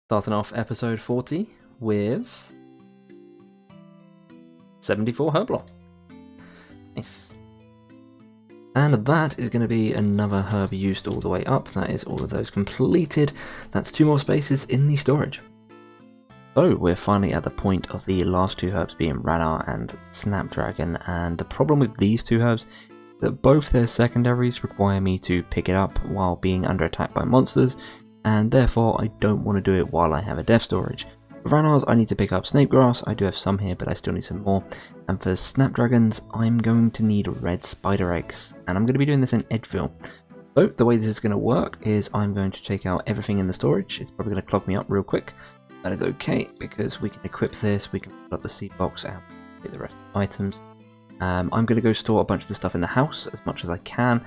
Starting off episode 40 with 74 Herblore. Nice. And that is going to be another herb used all the way up. That is all of those completed. That's 2 more spaces in the storage. So we're finally at the point of the last 2 herbs being Radar and Snapdragon, and the problem with these 2 herbs is that both their secondaries require me to pick it up while being under attack by monsters, and therefore I don't want to do it while I have a dev storage. For Ranars I need to pick up snape grass. I do have some here but I still need some more, and for Snapdragons I'm going to need red spider eggs, and I'm going to be doing this in Edgeville. So the way this is going to work is I'm going to take out everything in the storage. It's probably going to clog me up real quick. That is okay because we can equip this, we can fill up the seed box and get the rest of the items. I'm going to go store a bunch of the stuff in the house as much as I can,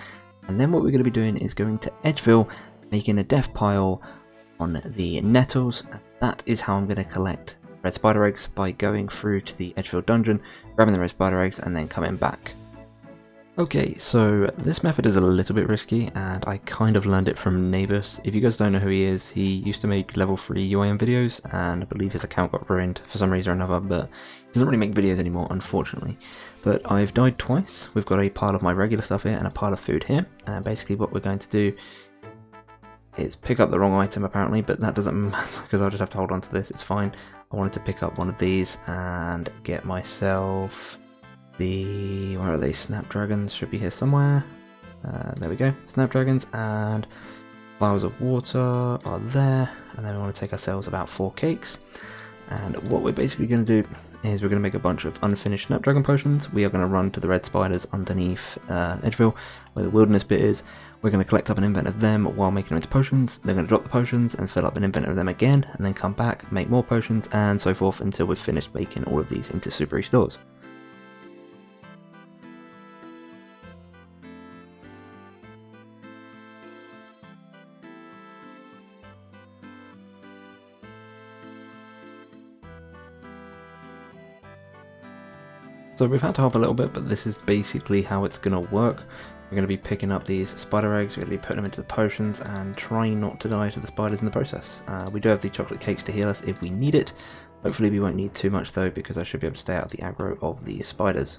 and then what we're going to be doing is going to Edgeville, making a death pile on the nettles, and that is how I'm going to collect red spider eggs, by going through to the Edgeville dungeon, grabbing the red spider eggs and then coming back. Okay, so this method is a little bit risky and I kind of learned it from Neighbours. If you guys don't know who he is, he used to make level 3 UIM videos and I believe his account got ruined for some reason or another, but he doesn't really make videos anymore, unfortunately. But I've died twice. We've got a pile of my regular stuff here and a pile of food here, and basically what we're going to do is pick up the wrong item apparently, but that doesn't matter because I'll just have to hold on to this, it's fine. I wanted to pick up one of these and get myself the, where are they, Snapdragons, should be here somewhere. There we go, Snapdragons, and flowers of water are there, and then we want to take ourselves about 4 cakes. And what we're basically going to do is we're going to make a bunch of unfinished Snapdragon potions. We are going to run to the red spiders underneath Edgeville, where the wilderness bit is. We're going to collect up an invent of them while making them into potions. They're going to drop the potions and fill up an invent of them again, and then come back, make more potions, and so forth until we've finished making all of these into super restores. So we've had to hop a little bit, but this is basically how it's going to work. We're going to be picking up these spider eggs, we're going to be putting them into the potions and trying not to die to the spiders in the process. We do have the chocolate cakes to heal us if we need it. Hopefully we won't need too much though, because I should be able to stay out of the aggro of the spiders.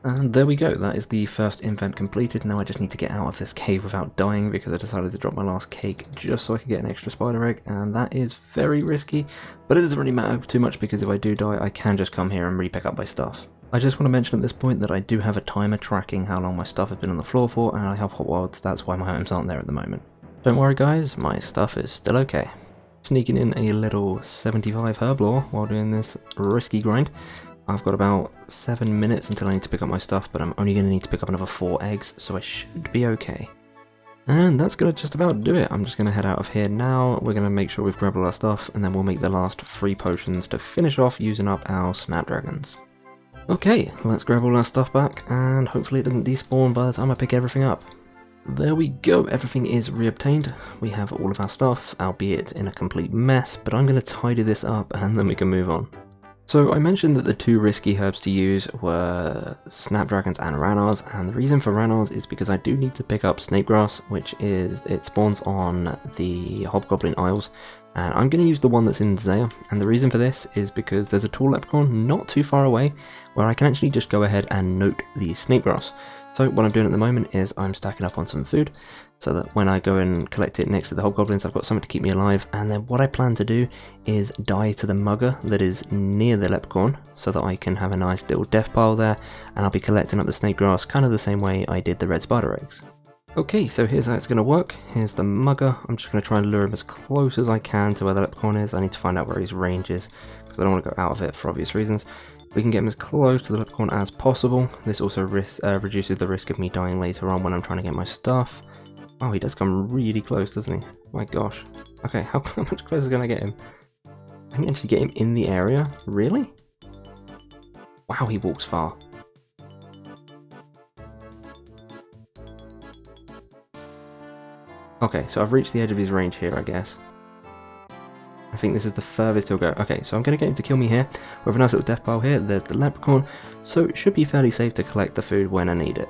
And there we go, that is the first invent completed. Now I just need to get out of this cave without dying, because I decided to drop my last cake just so I could get an extra spider egg, and that is very risky, but it doesn't really matter too much because if I do die I can just come here and re-pick up my stuff. I just want to mention at this point that I do have a timer tracking how long my stuff has been on the floor for, and I have hot wilds, that's why my items aren't there at the moment. Don't worry guys, my stuff is still okay. Sneaking in a little 75 Herblore while doing this risky grind. I've got about 7 minutes until I need to pick up my stuff, but I'm only going to need to pick up another 4 eggs, so I should be okay. And that's going to just about do it. I'm just going to head out of here now. We're going to make sure we've grabbed all our stuff, and then we'll make the last 3 potions to finish off using up our Snapdragons. Okay, let's grab all our stuff back, and hopefully it doesn't despawn by the time I pick everything up. There we go, everything is reobtained. We have all of our stuff, albeit in a complete mess, but I'm going to tidy this up and then we can move on. So I mentioned that the 2 risky herbs to use were Snapdragons and Ranars, and the reason for Ranars is because I do need to pick up Snapegrass, which is, it spawns on the Hobgoblin Isles, and I'm going to use the one that's in Zaya, and the reason for this is because there's a tall leprechaun not too far away where I can actually just go ahead and note the Snapegrass. So what I'm doing at the moment is I'm stacking up on some food, so that when I go and collect it next to the hobgoblins I've got something to keep me alive, and then what I plan to do is die to the mugger that is near the leprechaun, so that I can have a nice little death pile there, and I'll be collecting up the snake grass kind of the same way I did the red spider eggs. Okay, so here's how it's going to work. Here's the mugger. I'm just going to try and lure him as close as I can to where the leprechaun is. I need to find out where his range is, because I don't want to go out of it for obvious reasons. We can get him as close to the leprechaun as possible. This also reduces the risk of me dying later on when I'm trying to get my stuff. Oh, he does come really close, doesn't he? My gosh. Okay, how much closer can I get him? I can actually get him in the area? Really? Wow, he walks far. Okay, so I've reached the edge of his range here, I guess. I think this is the furthest he'll go. Okay, so I'm going to get him to kill me here. We have a nice little death pile here. There's the leprechaun. So it should be fairly safe to collect the food when I need it.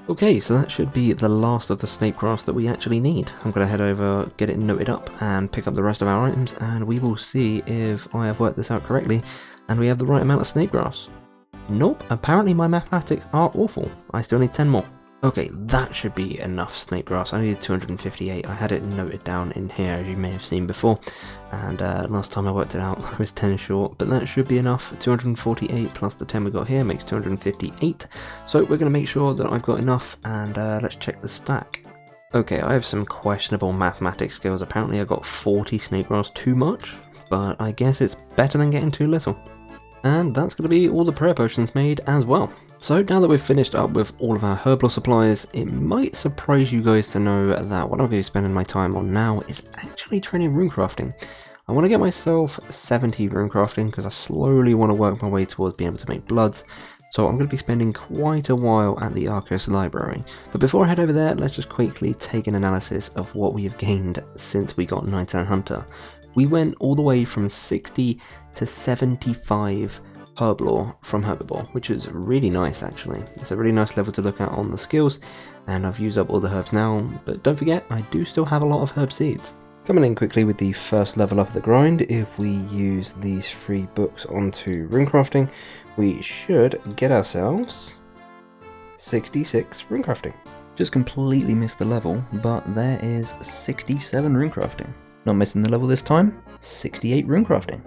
Okay, so that should be the last of the snape grass that we actually need. I'm going to head over, get it noted up, and pick up the rest of our items, and we will see if I have worked this out correctly, and we have the right amount of snape grass. Nope, apparently my mathematics are awful. I still need 10 more. Okay, that should be enough snape grass. I needed 258. I had it noted down in here, as you may have seen before, and last time I worked it out I was 10 short, but that should be enough. 248 plus the 10 we got here makes 258, so we're going to make sure that I've got enough, and let's check the stack. Okay, I have some questionable mathematics skills. Apparently I got 40 snape grass too much, but I guess it's better than getting too little. And that's going to be all the prayer potions made as well. So now that we've finished up with all of our Herblore supplies, it might surprise you guys to know that what I'm going to be spending my time on now is actually training runecrafting. I want to get myself 70 runecrafting because I slowly want to work my way towards being able to make bloods. So I'm going to be spending quite a while at the Arcos library. But before I head over there, let's just quickly take an analysis of what we have gained since we got 99 Hunter. We went all the way from 60 to 75 Herblore from Herblore, which is really nice actually. It's a really nice level to look at on the skills, and I've used up all the herbs now, but don't forget I do still have a lot of herb seeds. Coming in quickly with the first level up of the grind, if we use these 3 books onto runecrafting, we should get ourselves 66 runecrafting. Just completely missed the level, but there is 67 runecrafting. Not missing the level this time, 68 runecrafting.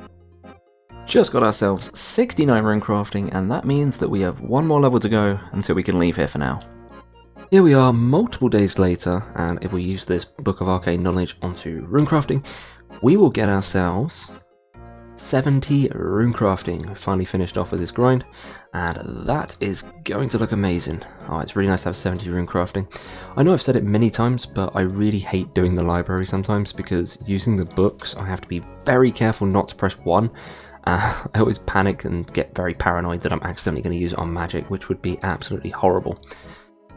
Just got ourselves 69 runecrafting, and that means that we have one more level to go until we can leave here for now. Here we are multiple days later, and if we use this Book of Arcane Knowledge onto runecrafting, we will get ourselves 70 runecrafting. We finally finished off with this grind, and that is going to look amazing. Oh, it's really nice to have 70 runecrafting. I know I've said it many times, but I really hate doing the library sometimes because using the books, I have to be very careful not to press 1. I always panic and get very paranoid that I'm accidentally going to use it on magic, which would be absolutely horrible.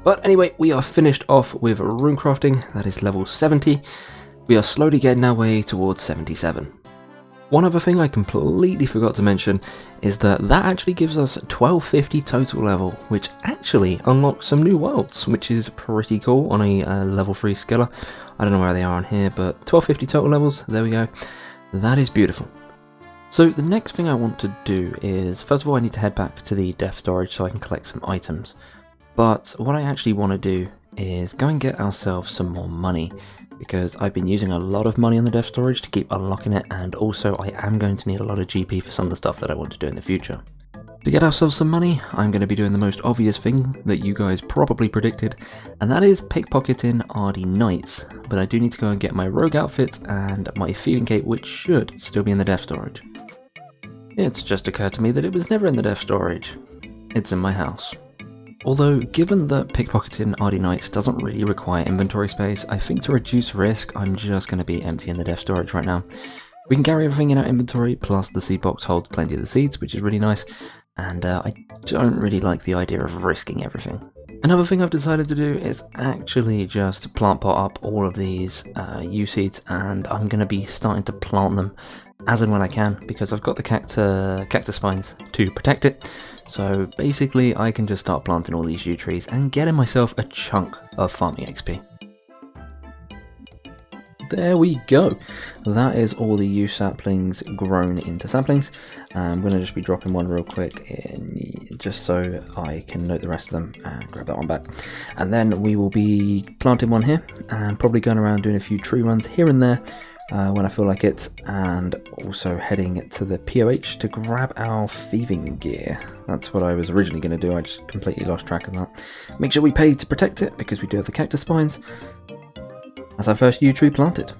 But anyway, we are finished off with runecrafting. That is level 70. We are slowly getting our way towards 77. One other thing I completely forgot to mention is that actually gives us 1250 total level, which actually unlocks some new worlds, which is pretty cool on a level 3 skiller. I don't know where they are on here, but 1250 total levels, there we go. That is beautiful. So the next thing I want to do is, first of all I need to head back to the death storage so I can collect some items. But what I actually want to do is go and get ourselves some more money, because I've been using a lot of money on the death storage to keep unlocking it, and also I am going to need a lot of GP for some of the stuff that I want to do in the future. To get ourselves some money, I'm going to be doing the most obvious thing that you guys probably predicted, and that is pickpocketing Ardy Knights. But I do need to go and get my rogue outfit and my thieving cape, which should still be in the death storage. It's just occurred to me that it was never in the death storage. It's in my house. Although, given that pickpocketing Ardy Knights doesn't really require inventory space, I think to reduce risk, I'm just going to be emptying the death storage right now. We can carry everything in our inventory, plus the seed box holds plenty of the seeds, which is really nice, and I don't really like the idea of risking everything. Another thing I've decided to do is actually just plant pot up all of these yew seeds, and I'm going to be starting to plant them as and when I can, because I've got the cactus spines to protect it. So basically I can just start planting all these yew trees and getting myself a chunk of farming XP. There we go. That is all the yew saplings grown into saplings. I'm going to just be dropping one real quick in, just so I can note the rest of them and grab that one back. And then we will be planting one here and probably going around doing a few tree runs here and there when I feel like it, and also heading to the POH to grab our thieving gear. That's what I was originally going to do, I just completely lost track of that. Make sure we pay to protect it because we do have the cactus spines. That's our first yew tree planted.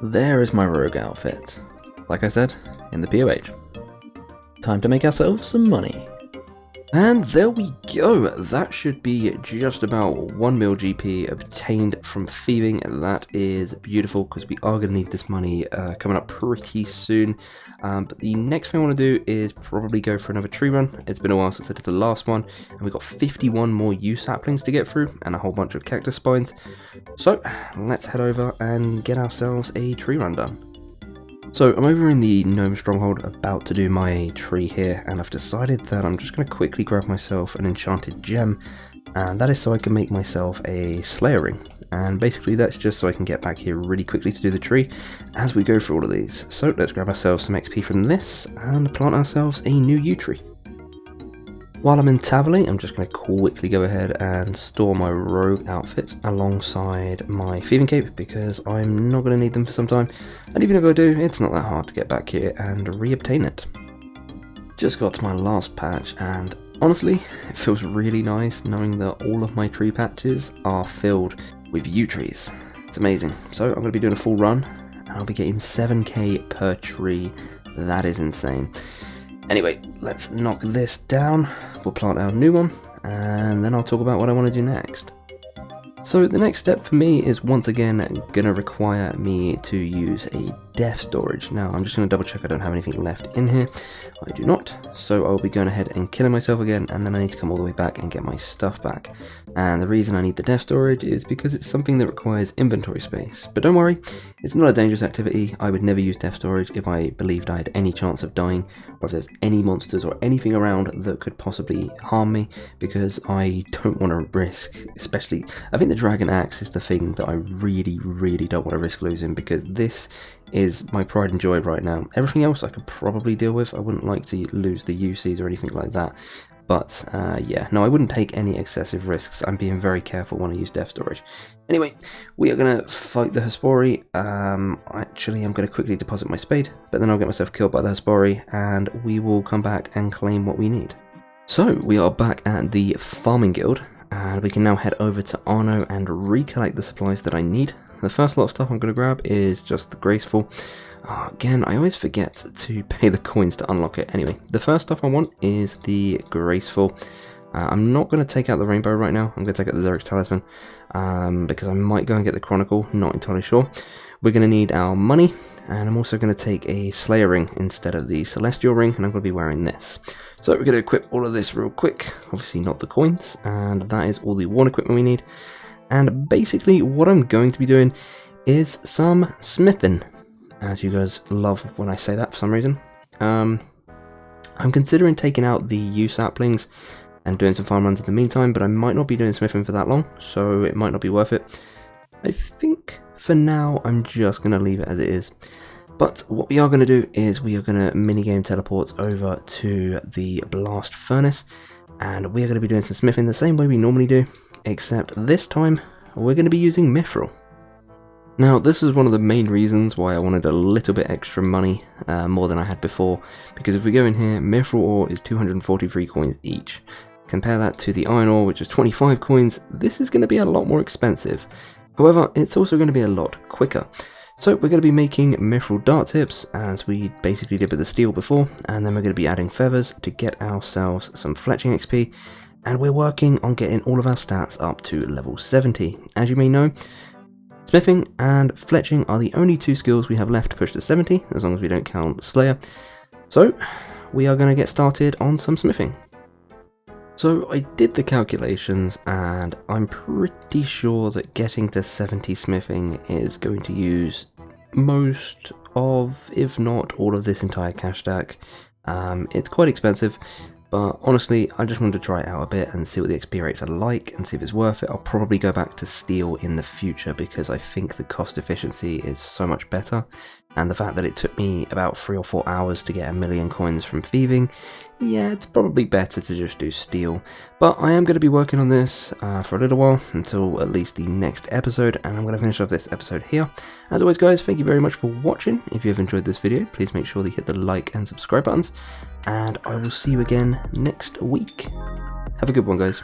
There is my rogue outfit. Like I said, in the POH. Time to make ourselves some money. And there we go. That should be just about 1 mil GP obtained from thieving. That is beautiful because we are going to need this money coming up pretty soon. But the next thing I want to do is probably go for another tree run. It's been a while since I did the last one, and we've got 51 more yew saplings to get through and a whole bunch of cactus spines. So let's head over and get ourselves a tree run done. So I'm over in the gnome stronghold about to do my tree here, and I've decided that I'm just going to quickly grab myself an enchanted gem, and that is so I can make myself a slayer ring. And basically that's just so I can get back here really quickly to do the tree as we go through all of these. So let's grab ourselves some XP from this and plant ourselves a new yew tree. While I'm in Taverley, I'm just going to quickly go ahead and store my rogue outfit alongside my thieving cape, because I'm not going to need them for some time, and even if I do, it's not that hard to get back here and re-obtain it. Just got to my last patch, and honestly, it feels really nice knowing that all of my tree patches are filled with yew trees. It's amazing. So I'm going to be doing a full run, and I'll be getting 7k per tree. That is insane. Anyway, let's knock this down, we'll plant our new one, and then I'll talk about what I want to do next. So the next step for me is once again going to require me to use a def storage. Now I'm just going to double check I don't have anything left in here. I do not, so I'll be going ahead and killing myself again, and then I need to come all the way back and get my stuff back. And the reason I need the def storage is because it's something that requires inventory space. But don't worry, it's not a dangerous activity. I would never use def storage if I believed I had any chance of dying, or if there's any monsters or anything around that could possibly harm me, because I don't want to risk, especially, I think the dragon axe is the thing that I really don't want to risk losing, because this is my pride and joy right now. Everything else I could probably deal with. I wouldn't like to lose the UCs or anything like that. But yeah, no, I wouldn't take any excessive risks. I'm being very careful when I use def storage. Anyway, we are going to fight the Herblore. Actually, I'm going to quickly deposit my spade, but then I'll get myself killed by the Herblore, and we will come back and claim what we need. So, we are back at the farming guild, and we can now head over to Arno and recollect the supplies that I need. The first lot of stuff I'm going to grab is just the graceful. Again, I always forget to pay the coins to unlock it. Anyway, the first stuff I want is the graceful. I'm not going to take out the rainbow right now. I'm going to take out the Xeric's talisman, because I might go and get the chronicle, not entirely sure. We're going to need our money, and I'm also going to take a slayer ring instead of the celestial ring, and I'm going to be wearing this. So we're going to equip all of this real quick, obviously not the coins, and that is all the worn equipment we need. And basically what I'm going to be doing is some smithing, as you guys love when I say that for some reason. I'm considering taking out the yew saplings and doing some farm runs in the meantime, but I might not be doing smithing for that long, so it might not be worth it. I think for now I'm just going to leave it as it is. But what we are going to do is we are going to minigame teleport over to the blast furnace, and we are going to be doing some smithing the same way we normally do, except this time we're going to be using mithril. Now this is one of the main reasons why I wanted a little bit extra money, more than I had before, because if we go in here, mithril ore is 243 coins each. Compare that to the iron ore, which is 25 coins, this is going to be a lot more expensive. However, it's also going to be a lot quicker. So we're going to be making mithril dart tips, as we basically did with the steel before, and then we're going to be adding feathers to get ourselves some fletching XP, and we're working on getting all of our stats up to level 70. As you may know, smithing and fletching are the only two skills we have left to push to 70, as long as we don't count Slayer. So we are going to get started on some smithing. So I did the calculations, and I'm pretty sure that getting to 70 smithing is going to use most of, if not all of, this entire cash stack. It's quite expensive, but honestly I just wanted to try it out a bit and see what the XP rates are like and see if it's worth it. I'll probably go back to steel in the future, because I think the cost efficiency is so much better, and the fact that it took me about 3 or 4 hours to get 1,000,000 coins from thieving, yeah, it's probably better to just do steel. But I am going to be working on this for a little while, until at least the next episode, and I'm going to finish off this episode here. As always guys, thank you very much for watching. If you have enjoyed this video, please make sure that you hit the like and subscribe buttons, and I will see you again next week. Have a good one guys.